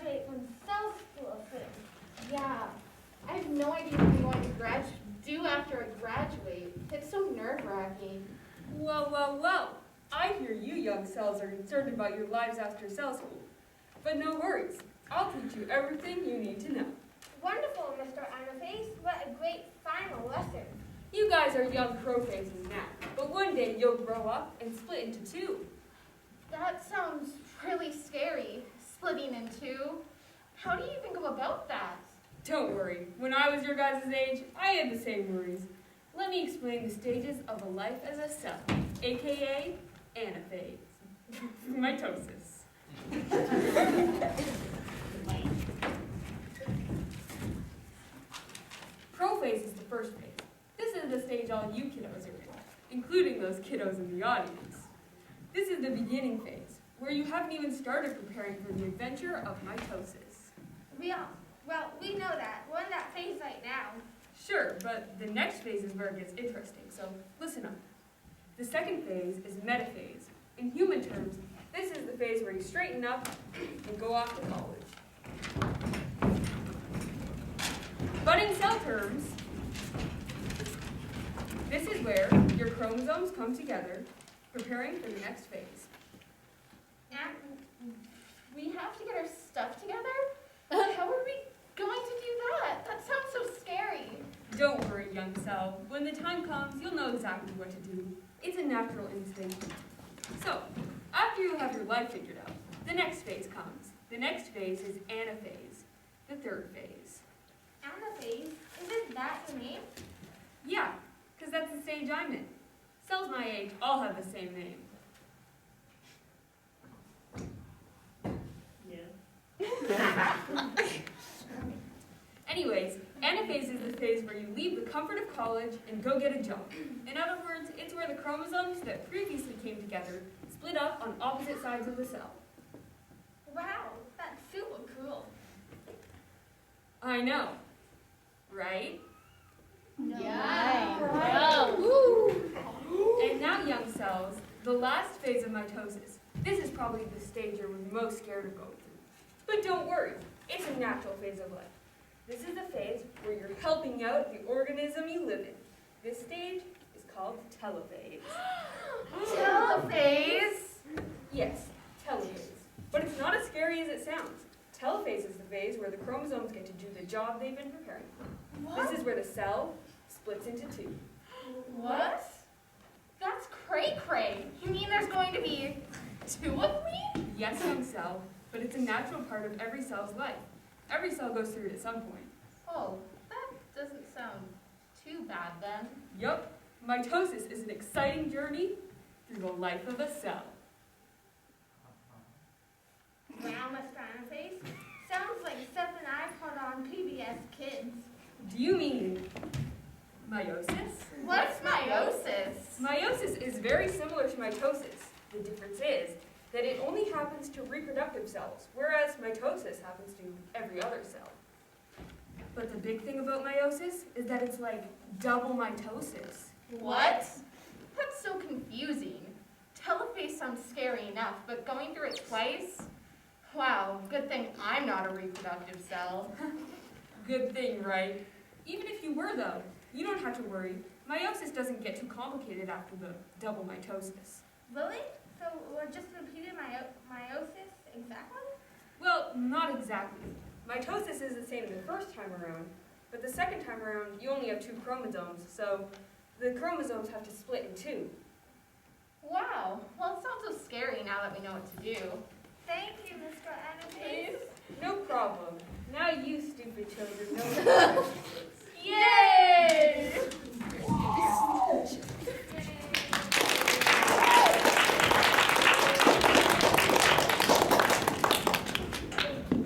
graduate from cell school soon. Yeah, I have no idea what I'm going to do after I graduate. It's so nerve-wracking. Well. I hear you young cells are concerned about your lives after cell school. But no worries. I'll teach you everything you need to know. Wonderful, Mr. Anaphase. What a great final lesson. You guys are young prophases now, but one day you'll grow up and split into two. That sounds really scary, splitting in two. How do you even go about that? Don't worry. When I was your guys' age, I had the same worries. Let me explain the stages of a life as a cell, aka Anaphase. Mitosis. Prophase is the first phase. This is the stage all you kiddos are in, including those kiddos in the audience. This is the beginning phase, where you haven't even started preparing for the adventure of mitosis. We know that. We're in that phase right now. Sure, but the next phase is where it gets interesting, so listen up. The second phase is metaphase. In human terms, this is the phase where you straighten up and go off to college. But in cell terms, this is where your chromosomes come together, preparing for the next phase. And we have to get our stuff together? How are we going to do that? That sounds so scary. Don't worry, young cell. When the time comes, you'll know exactly what to do. It's a natural instinct. So, after you have your life figured out, the next phase comes. The next phase is anaphase, the third phase. Anaphase? Isn't that your name? Yeah, because that's the stage I'm in. Cells my age all have the same name. Anyways, anaphase is the phase where you leave the comfort of college and go get a job. In other words, it's where the chromosomes that previously came together split up on opposite sides of the cell. Wow, that's super cool. I know, right? No. Yeah. Right. And now, young cells, the last phase of mitosis. This is probably the stage you're most scared of going through. But don't worry, it's a natural phase of life. This is the phase where you're helping out the organism you live in. This stage is called telophase. Telophase? Yes, telophase. But it's not as scary as it sounds. Telophase is the phase where the chromosomes get to do the job they've been preparing for. What? This is where the cell splits into two. What? That's cray-cray. You mean there's going to be two of me? Yes, young cell, but it's a natural part of every cell's life. Every cell goes through it at some point. Oh, that doesn't sound too bad then. Yup, mitosis is an exciting journey through the life of a cell. Wow, Mr. Anaphase. Sounds like something I've heard on PBS Kids. Do you mean meiosis? What's meiosis? Meiosis is very similar to mitosis. The difference is that it only happens to reproductive cells, whereas mitosis happens to every other cell. But the big thing about meiosis is that it's like double mitosis. What? That's so confusing. Telophase sounds scary enough, but going through it twice? Wow, good thing I'm not a reproductive cell. Good thing, right? Even if you were, though, you don't have to worry. Meiosis doesn't get too complicated after the double mitosis. Really? So we're just repeating meiosis exactly? Well, not exactly. Mitosis is the same the first time around, but the second time around, you only have two chromosomes, so the chromosomes have to split in two. Wow, well, it sounds so scary now that we know what to do. Thank you, Mr. Anaphase. No problem. Now you stupid children know what meiosis is. Yay!